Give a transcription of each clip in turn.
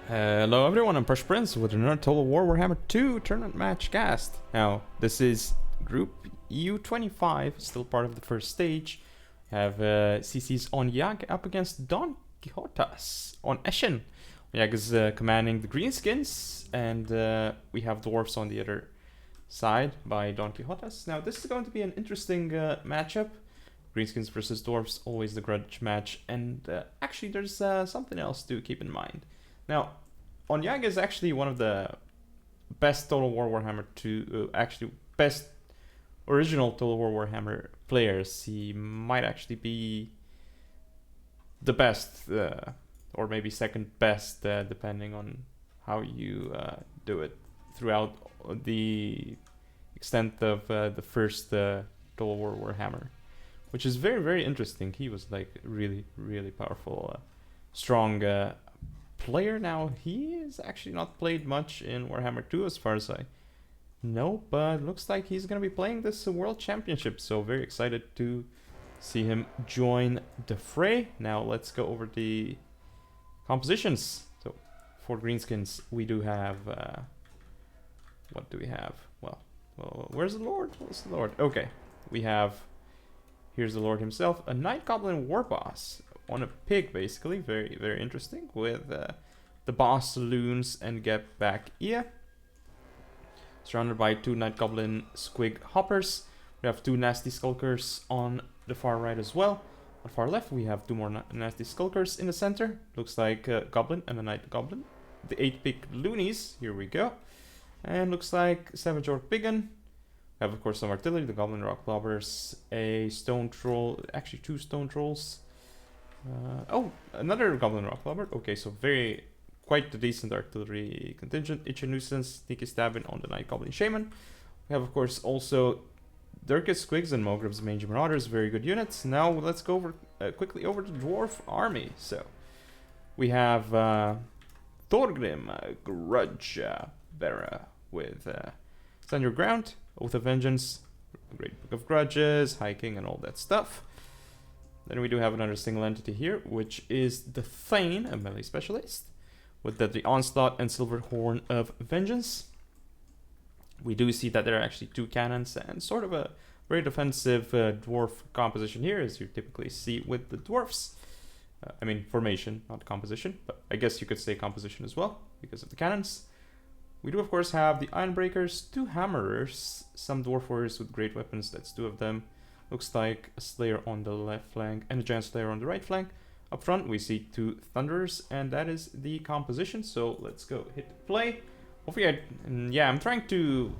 Hello everyone, I'm PrussianPrince with another Total War Warhammer 2 tournament match cast. Now, this is Group U25, still part of the first stage. We have CC's Ondjage up against Don Kichotas on Eschen. Ondjage is commanding the greenskins, and we have dwarves on the other side by Don Kichotas. Now, this is going to be an interesting matchup. Greenskins versus dwarves, always the grudge match, and actually there's something else to keep in mind. Now, Ondjage is actually one of the best Total War Warhammer 2, actually best original Total War Warhammer players. He might actually be the best, or maybe second best, depending on how you do it throughout the extent of the first Total War Warhammer, which is very, very interesting. He was like really, really powerful, strong player. Now, he is actually not played much in Warhammer 2 as far as I know, but looks like he's going to be playing this World Championship, so very excited to see him join the fray. Now, let's go over the compositions. So, for greenskins, we do have... what do we have? Well, where's the Lord? Where's the Lord? Okay, we have... Here's the Lord himself, a Night Goblin War Boss on a pig, basically. Very, very interesting, with the boss saloons and get back here. Surrounded by two Night Goblin Squig Hoppers. We have two Nasty Skulkers on the far right as well. On the far left, we have two more Nasty Skulkers in the center. Looks like a Goblin and a Night Goblin. The 8-pick Loonies, here we go. And looks like Savage Orc Biggin. We have, of course, some artillery, the Goblin Rock Lobbers, a Stone Troll, actually two Stone Trolls. Oh, another Goblin Rock Lobber. Okay, so quite a decent artillery contingent. Itch and Nuisance, Sneaky Stabbing on the Night Goblin Shaman. We have, of course, also Dirkus, Squigs, and Mogreb's Mangy Marauders, very good units. Now, let's go over quickly over the Dwarf Army. So, we have Thorgrim, Grudge Bearer with Stand Your Ground, Oath of Vengeance, Great Book of Grudges, Hiking, and all that stuff. Then we do have another single entity here, which is the Thane, a melee specialist, with the Onslaught and Silver Horn of Vengeance. We do see that there are actually two cannons and sort of a very defensive dwarf composition here, as you typically see with the dwarfs. I mean, formation, not composition, but I guess you could say composition as well, because of the cannons. We do, of course, have the Ironbreakers, two Hammerers, some Dwarf Warriors with great weapons, that's two of them. Looks like a Slayer on the left flank and a Giant Slayer on the right flank. Up front, we see two Thunderers, and that is the composition. So let's go hit play. Hopefully, I'm trying to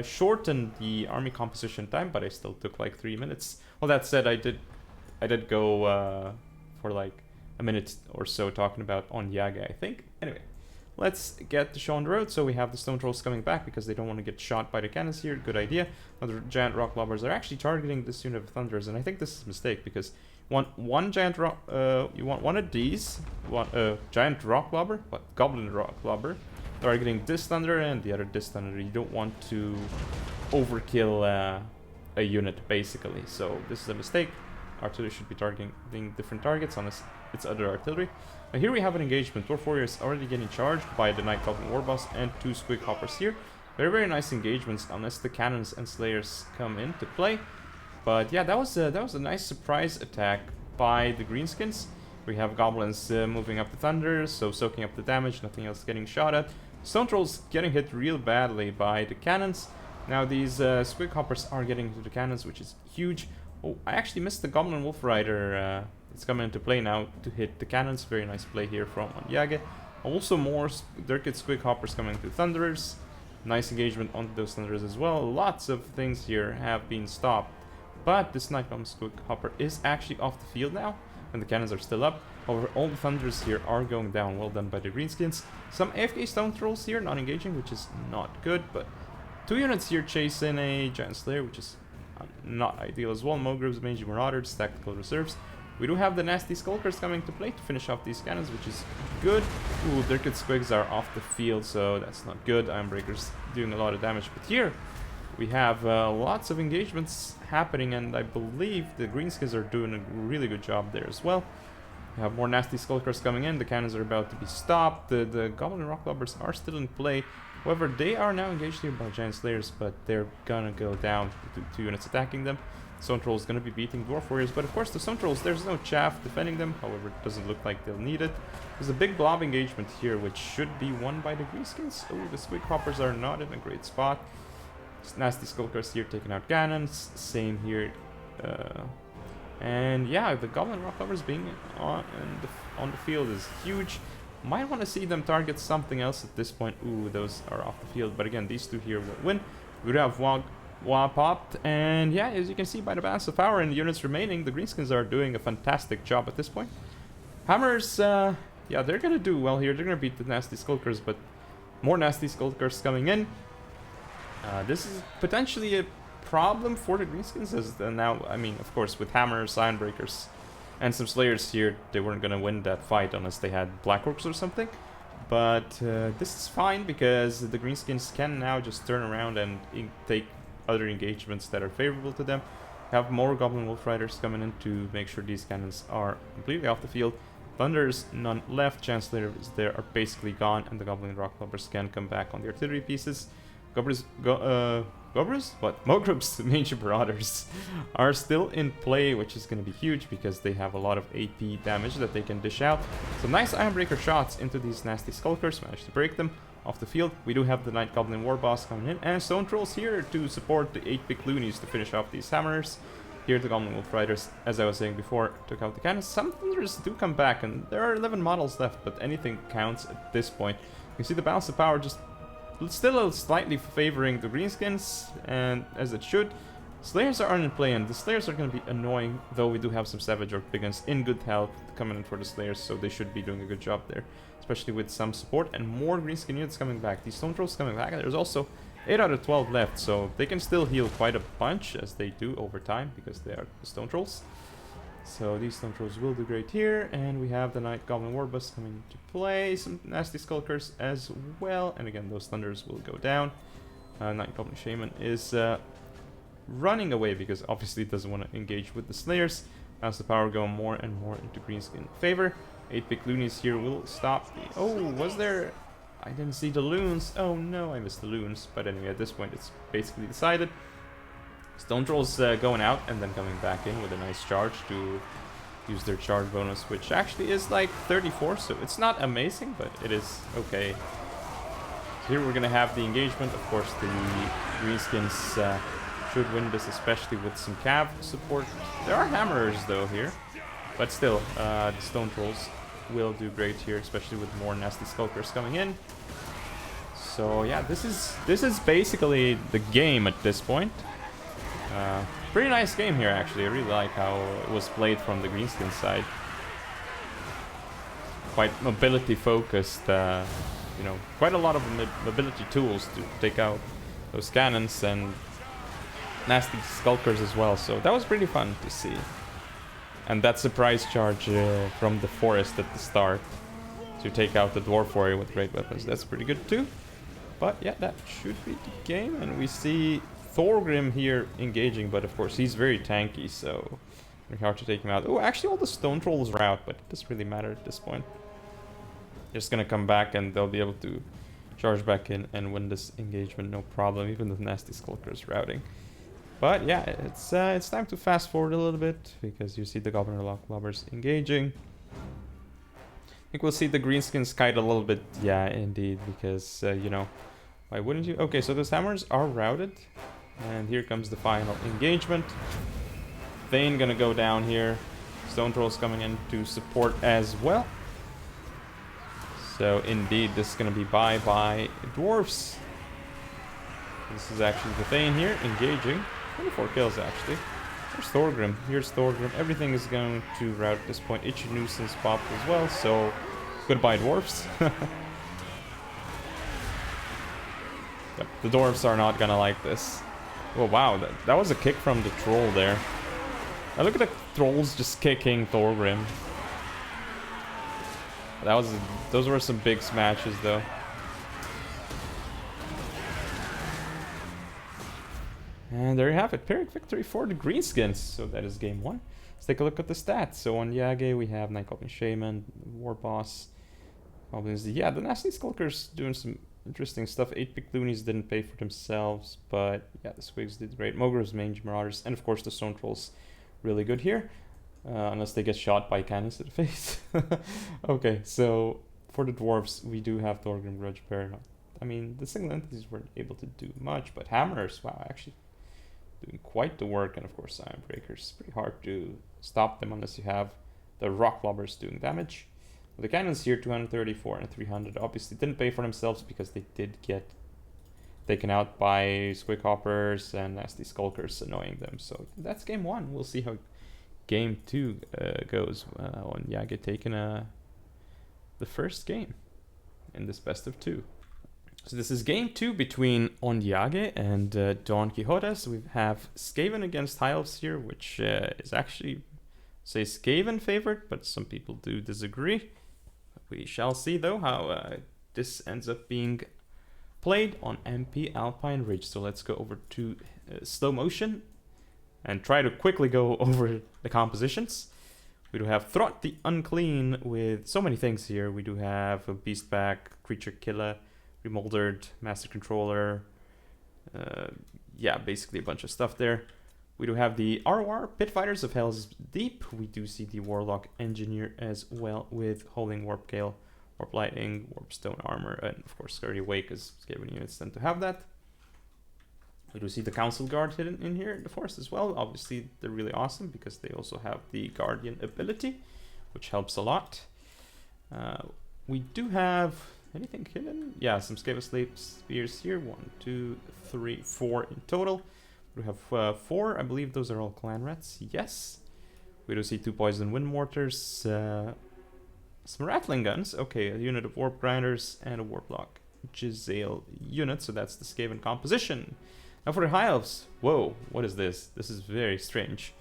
shorten the army composition time, but I still took like 3 minutes. Well, that said, I did go for like a minute or so talking about Ondjage, I think. Anyway. Let's get the show on the road. So we have the Stone Trolls coming back because they don't want to get shot by the cannons here. Good idea. Other Giant Rock Lobbers are actually targeting this unit of Thunderers, and I think this is a mistake because you want one Giant Rock, you want one of these, you want a Giant Rock Lobber, but Goblin Rock Lobber, targeting this Thunder and the other this Thunder. You don't want to overkill a unit, basically. So this is a mistake. Artillery should be targeting different targets on its other artillery. Now here we have an engagement. Dwarf Warriors already getting charged by the Night Goblin War Boss and two Squig Hoppers here. Very, very nice engagements, unless the Cannons and Slayers come into play. But yeah, that was a nice surprise attack by the Greenskins. We have Goblins moving up the Thunder, so soaking up the damage, nothing else getting shot at. Stone Trolls getting hit real badly by the Cannons. Now these Squig Hoppers are getting to the Cannons, which is huge. Oh, I actually missed the Goblin Wolf Rider. It's coming into play now to hit the cannons. Very nice play here from Ondjage. Also more Dirkus Squig Hoppers coming to Thunderers. Nice engagement onto those Thunderers as well. Lots of things here have been stopped. But this Night Goblin Squig Hopper is actually off the field now, and the cannons are still up. However, all the Thunderers here are going down. Well done by the Greenskins. Some AFK Stone Trolls here, not engaging, which is not good. But two units here chasing a Giant Slayer, which is not ideal as well. Mogreb's Mangy Marauders, Tactical Reserves. We do have the Nasty Skulkers coming to play to finish off these cannons, which is good. Ooh, Dirkus Squigs are off the field, so that's not good. Ironbreakers doing a lot of damage. But here, we have lots of engagements happening, and I believe the Greenskins are doing a really good job there as well. We have more nasty Skulkers coming in. The cannons are about to be stopped. The Goblin and Rock Lobbers are still in play. However, they are now engaged here by Giant Slayers, but they're gonna go down to 2 units attacking them. Stone Troll is gonna be beating Dwarf Warriors, but of course the Stone Trolls, there's no chaff defending them. However, it doesn't look like they'll need it. There's a big blob engagement here, which should be won by the Greenskins. Oh, the Squig Hoppers are not in a great spot. Nasty Skulkers here taking out cannons. Same here. And yeah, the Goblin Rock Lovers being on the field is huge. Might want to see them target something else at this point. Ooh, those are off the field. But again, these two here will win. We do have Wah popped. And yeah, as you can see by the balance of power and the units remaining, the Greenskins are doing a fantastic job at this point. Hammers, yeah, they're going to do well here. They're going to beat the Nasty Skulkers, but more Nasty Skulkers coming in. This is potentially a problem for the Greenskins, as now, I mean, of course, with Hammers, Ironbreakers, and some Slayers here, they weren't gonna win that fight unless they had Black Orcs or something. But this is fine, because the Greenskins can now just turn around and take other engagements that are favorable to them. Have more Goblin Wolf Riders coming in to make sure these cannons are completely off the field. Thunders, none left. Chancellors there are basically gone, and the Goblin Rock Clubbers can come back on the artillery pieces. Gobbers? What? Mogrub's Major Marauders are still in play, which is going to be huge because they have a lot of AP damage that they can dish out. So nice Ironbreaker shots into these nasty Skulkers, managed to break them off the field. We do have the Night Goblin Warboss coming in, and Stone Trolls here to support the 8-pick loonies to finish off these Hammers. Here the Goblin Wolf Riders, as I was saying before, took out the cannons. Some Thunders do come back, and there are 11 models left, but anything counts at this point. You can see the balance of power just still slightly favoring the Greenskins, and as it should. Slayers are in play, and the Slayers are going to be annoying, though we do have some Savage Orc Brigands in good health coming in for the Slayers, so they should be doing a good job there, especially with some support and more Greenskin units coming back. These Stone Trolls coming back, and there's also 8 out of 12 left, so they can still heal quite a bunch, as they do over time, because they are the Stone Trolls. So these Stone Trolls will do great here, and we have the Night Goblin Warboss coming into play, some nasty Skulkers as well, and again those Thunders will go down. Night Goblin Shaman is running away because obviously it doesn't want to engage with the Slayers. As the power going more and more into Greenskin favor. 8-pick loonies here will stop the... Oh, was there... I didn't see the loons. Oh no, I missed the loons. But anyway, at this point it's basically decided. Stone Trolls going out and then coming back in with a nice charge to use their charge bonus, which actually is like 34, so it's not amazing, but it is okay. So here we're going to have the engagement. Of course, the Greenskins should win this, especially with some Cav support. There are Hammers though here, but still, the Stone Trolls will do great here, especially with more nasty Skulkers coming in. So yeah, this is basically the game at this point. Pretty nice game here, actually. I really like how it was played from the Greenskin side. Quite mobility focused, you know, quite a lot of mobility tools to take out those cannons and nasty Skulkers as well. So that was pretty fun to see. And that surprise charge from the forest at the start to take out the Dwarf Warrior with great weapons. That's pretty good too. But yeah, that should be the game, and we see Thorgrim here engaging, but of course he's very tanky, so very hard to take him out. Oh, actually all the Stone Trolls are out, but it doesn't really matter at this point. They're just gonna come back and they'll be able to charge back in and win this engagement, no problem, even with nasty Skulkers routing. But yeah, it's time to fast forward a little bit, because you see the Goblin Rock Lobbers engaging. I think we'll see the Greenskins kite a little bit, yeah, indeed, because, you know, why wouldn't you? Okay, so those Hammers are routed. And here comes the final engagement. Thane gonna go down here. Stone Trolls coming in to support as well. So indeed, this is gonna be bye by Dwarfs. This is actually the Thane here engaging. 24 kills actually. There's Thorgrim. Here's Thorgrim. Everything is going to route at this point. Itchy Nuisance popped as well. So goodbye Dwarfs. Yep, the Dwarfs are not gonna like this. Oh wow, that was a kick from the troll there. Now look at the trolls just kicking Thorgrim. Those were some big smashes though. And there you have it, Pyrrhic victory for the Greenskins. So that is game 1. Let's take a look at the stats. So on Ondjage we have Night Goblin Shaman, War Boss, Goblins. Yeah, the Nasty Skulkers doing some interesting stuff. 8-pick Loonies didn't pay for themselves, but yeah, the Squigs did great. Mogres, Mange Marauders, and of course the Stone Trolls really good here. Unless they get shot by cannons to the face. Okay, so for the Dwarves, we do have Thorgrim Grudge Bear. I mean, the single entities weren't able to do much, but Hammers, wow, actually doing quite the work. And of course, Iron Breakers. Pretty hard to stop them unless you have the Rock Lobbers doing damage. The cannons here, 234 and 300, obviously didn't pay for themselves because they did get taken out by Squig Hoppers and Nasty Skulkers annoying them. So that's game 1. We'll see how game 2 goes. Ondjage taking the first game in this best of 2. So this is game 2 between Ondjage and Don Kichotas. We have Skaven against High Elves here, which is actually, say, Skaven favorite, but some people do disagree. We shall see though how this ends up being played on MP Alpine Ridge. So let's go over to slow motion and try to quickly go over the compositions. We do have Throt the Unclean with so many things here. We do have a Beastback, Creature Killer, Remoldered, Master Controller. Yeah, basically a bunch of stuff there. We do have the ROR, Pit Fighters of Hell's Deep. We do see the Warlock Engineer as well with Holding Warp Gale, Warp Lightning, Warp Stone Armor, and of course Scurry Wake, as Skaven units tend to have that. We do see the Council Guard hidden in here in the forest as well. Obviously, they're really awesome because they also have the Guardian ability, which helps a lot. We do have anything hidden? Yeah, some Skaven Slave Spears here. 1, 2, 3, 4 in total. We have 4. I believe those are all Clan Rats. Yes. We do see 2 Poison Wind Mortars. Some Rattling Guns. Okay, a unit of Warp Grinders and a Warlock Giselle unit. So that's the Skaven composition. Now for the High Elves. Whoa, what is this? This is very strange.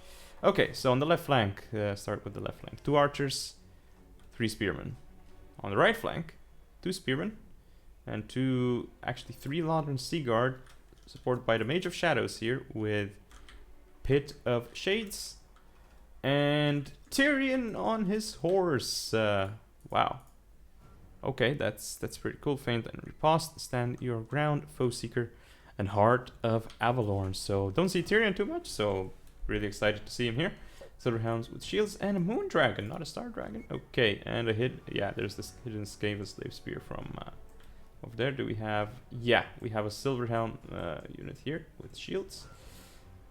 Okay, so on the left flank, start with the left flank. 2 Archers, 3 Spearmen. On the right flank, 2 Spearmen, and 3 Lothern Sea Guard, supported by the Mage of Shadows here with Pit of Shades and Tyrion on his horse. Wow. Okay, that's pretty cool. Feint and Riposte, Stand Your Ground, Foe Seeker, and Heart of Avalorn. So don't see Tyrion too much, so really excited to see him here. Silver Hounds with shields and a Moon Dragon, not a Star Dragon. Okay, and a hit. Yeah, there's this hidden Skaven Slave Spear from over there. Do we have? Yeah, we have a Silver Helm unit here with shields.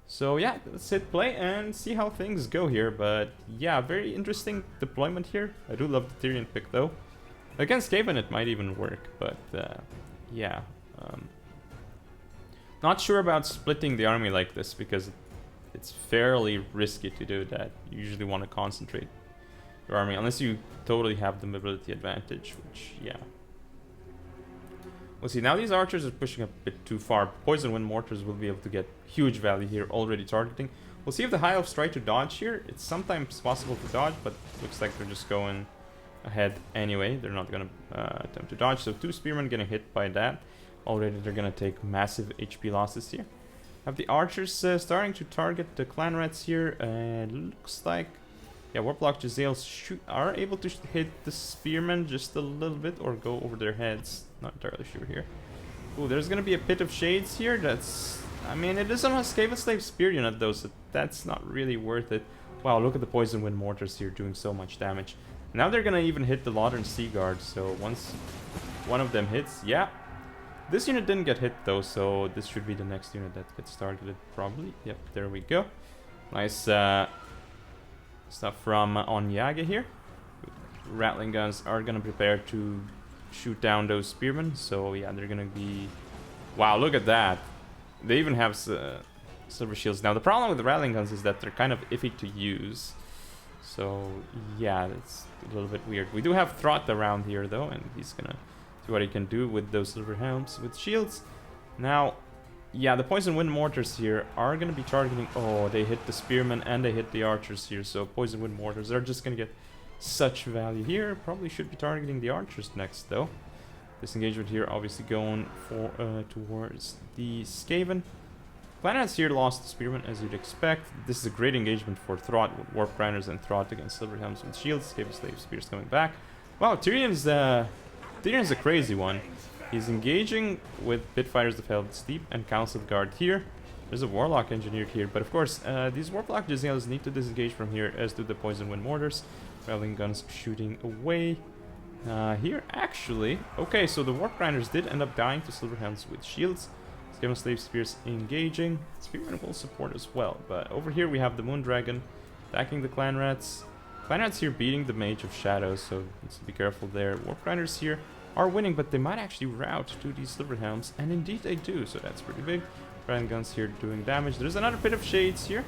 So yeah, let's hit play and see how things go here. But yeah, very interesting deployment here. I do love the Tyrion pick though. Against Skaven it might even work, but yeah. Not sure about splitting the army like this because it's fairly risky to do that. You usually want to concentrate your army unless you totally have the mobility advantage, which yeah. We'll see. Now these archers are pushing a bit too far. Poison Wind Mortars will be able to get huge value here, already targeting. We'll see if the High Elves try to dodge here. It's sometimes possible to dodge, but looks like they're just going ahead anyway. They're not going to attempt to dodge. So 2 Spearmen getting hit by that. Already they're going to take massive HP losses here. Have the archers starting to target the Clan Rats here. Looks like, yeah, Warlock Giselles are able to hit the Spearmen just a little bit or go over their heads. Not entirely sure here. Ooh, there's going to be a Pit of Shades here. That's, I mean, it is on a Skaven Slave Spear unit though, so that's not really worth it. Wow, look at the Poison Wind Mortars here doing so much damage. Now they're going to even hit the Lothern Sea Guard, so once one of them hits, yeah. This unit didn't get hit though, so this should be the next unit that gets targeted probably. Yep, there we go. Nice stuff from Ondjage here. Rattling guns are going to prepare to shoot down those spearmen. So yeah, they're going to be... Wow, look at that. They even have silver shields. Now the problem with the rattling guns is that they're kind of iffy to use. So yeah, that's a little bit weird. We do have Throt around here though, and he's going to see what he can do with those silver helms with shields. Now, yeah, the Poison Wind Mortars here are going to be targeting... Oh, they hit the Spearmen and they hit the Archers here. So Poison Wind Mortars are just going to get such value here. Probably should be targeting the Archers next, though. This engagement here obviously going for towards the Skaven. Planets here lost the Spearman, as you'd expect. This is a great engagement for Throt with Warp Grinders and Throt against Silver Helms with shields. Skaven Slave Spears coming back. Wow, Tyrion's a crazy one. He's engaging with Bitfighters of Hell Steep and Council Guard here. There's a Warlock engineered here, but of course, these Warlock Jezzails need to disengage from here, as do the Poison Wind Mortars. Rattling Guns shooting away. Here, actually... Okay, so the Warp Grinders did end up dying to Silver Helms with shields. Skaven Slave Spears engaging. Spearmen will support as well, but over here we have the Moondragon attacking the Clan Rats. Clan Rats here beating the Mage of Shadows, so needs to be careful there. Warp Grinders here are winning, but they might actually rout to these Silver Helms, and indeed they do, so that's pretty big. Rattling Guns here doing damage. There's another Pit of Shades here.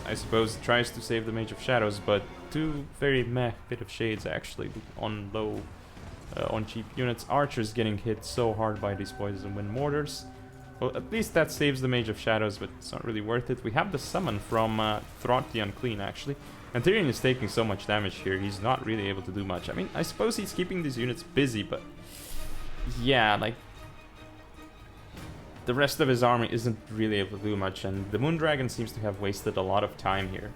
I suppose it tries to save the Mage of Shadows, but two very meh Pit of Shades actually on low, on cheap units. Archers getting hit so hard by these Poison Wind Mortars. Well, at least that saves the Mage of Shadows, but it's not really worth it. We have the summon from Throt the Unclean, actually. And Tyrion is taking so much damage here, he's not really able to do much. I mean, I suppose he's keeping these units busy, but... yeah, like... the rest of his army isn't really able to do much, and the Moondragon seems to have wasted a lot of time here.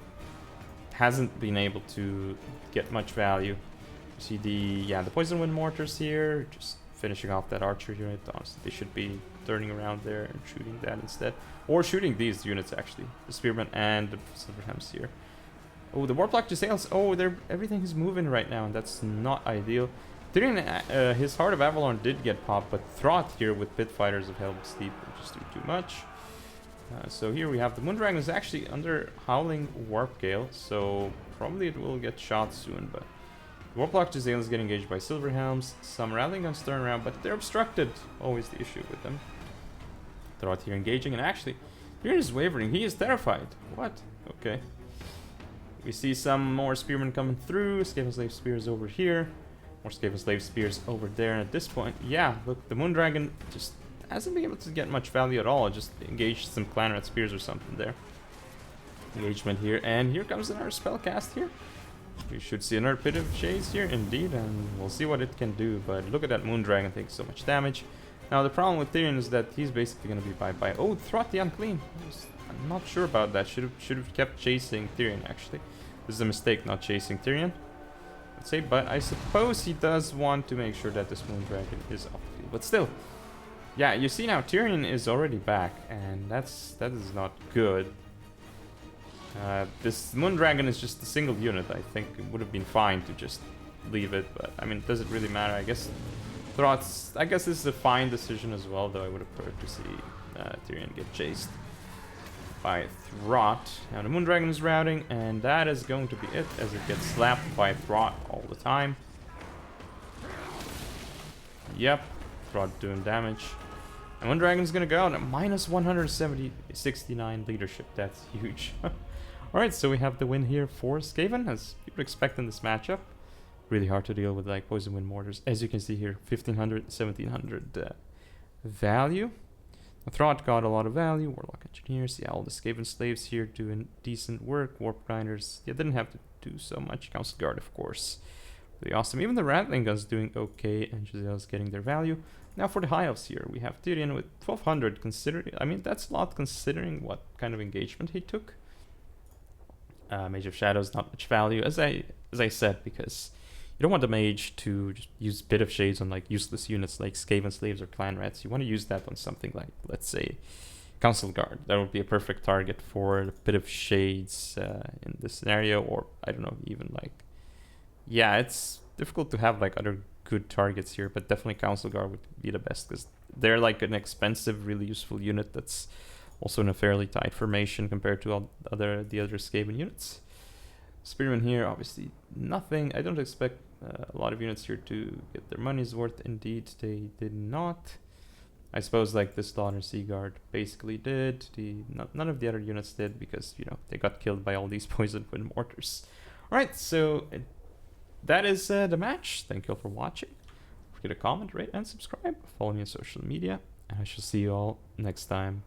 Hasn't been able to get much value. You see the Poison Wind Mortars here, just finishing off that Archer unit. Honestly, they should be turning around there and shooting that instead. Or shooting these units, actually. The Spearmen and the Silver Helms here. Oh, the Warlock Jezzails. Oh, everything is moving right now, and that's not ideal. Tyrion, his Heart of Avalon did get popped, but Throt here with Pit Fighters of Hell Steep will just do too much. So here we have the Moondragon is actually under Howling Warp Gale, so probably it will get shot soon, but Warlock Jezzail is getting engaged by Silver Helms. Some Rattling Guns turn around, but they're obstructed. Always the issue with them. Throt here engaging, and actually, Tyrion is wavering. He is terrified. What? Okay. We see some more Spearmen coming through. Skaven Slave Spears over here. More Skaven Slave Spears over there, and at this point, yeah, look, the Moondragon just hasn't been able to get much value at all. Just engaged some Clan Rat Spears or something there. Engagement here, and here comes another spell cast here. We should see another Pit of Shades here, indeed, and we'll see what it can do, but look at that Moondragon taking so much damage. Now, the problem with Tyrion is that he's basically going to be bye-bye. Oh, Throt the Unclean. I'm not sure about that. Should have kept chasing Tyrion, actually. This is a mistake, not chasing Tyrion. Let's say, but I suppose he does want to make sure that this Moondragon is off the field. But still, yeah, you see now Tyrion is already back, and that is not good. This Moondragon is just a single unit. I think it would have been fine to just leave it, but I mean, does it really matter? I guess this is a fine decision as well, though I would have preferred to see Tyrion get chased by Throt. Now the Moondragon is routing, and that is going to be it, as it gets slapped by Throt all the time. Yep, Throt doing damage. And Moondragon's gonna go out at minus 169 leadership. That's huge. Alright, so we have the win here for Skaven, as you would expect in this matchup. Really hard to deal with, like, Poison Wind Mortars. As you can see here, 1500, 1700 value. Throt got a lot of value. Warlock Engineers, yeah, all the Skaven Slaves here doing decent work. Warp Grinders, yeah, didn't have to do so much. Council Guard, of course, really awesome. Even the Rattling Guns doing okay, and Jezzail's getting their value. Now for the High Elves here, we have Tyrion with 1200. Considering, I mean, that's a lot considering what kind of engagement he took. Mage of Shadows, not much value, as I said, because you don't want the mage to just use Bit of Shades on like useless units like Skaven Slaves or Clan Rats. You want to use that on something like, let's say, Council Guard. That would be a perfect target for a Bit of Shades in this scenario, or I don't know, even like, yeah, it's difficult to have like other good targets here, but definitely Council Guard would be the best, because they're like an expensive, really useful unit that's also in a fairly tight formation compared to all the other Skaven units. Spearmen here, obviously nothing. I don't expect a lot of units here to get their money's worth. Indeed, they did not. I suppose like this Slaughter Sea Guard basically did. None of the other units did, because, you know, they got killed by all these Poison Wind Mortars. Alright, so that is the match. Thank you all for watching. Don't forget to comment, rate, and subscribe. Follow me on social media, and I shall see you all next time.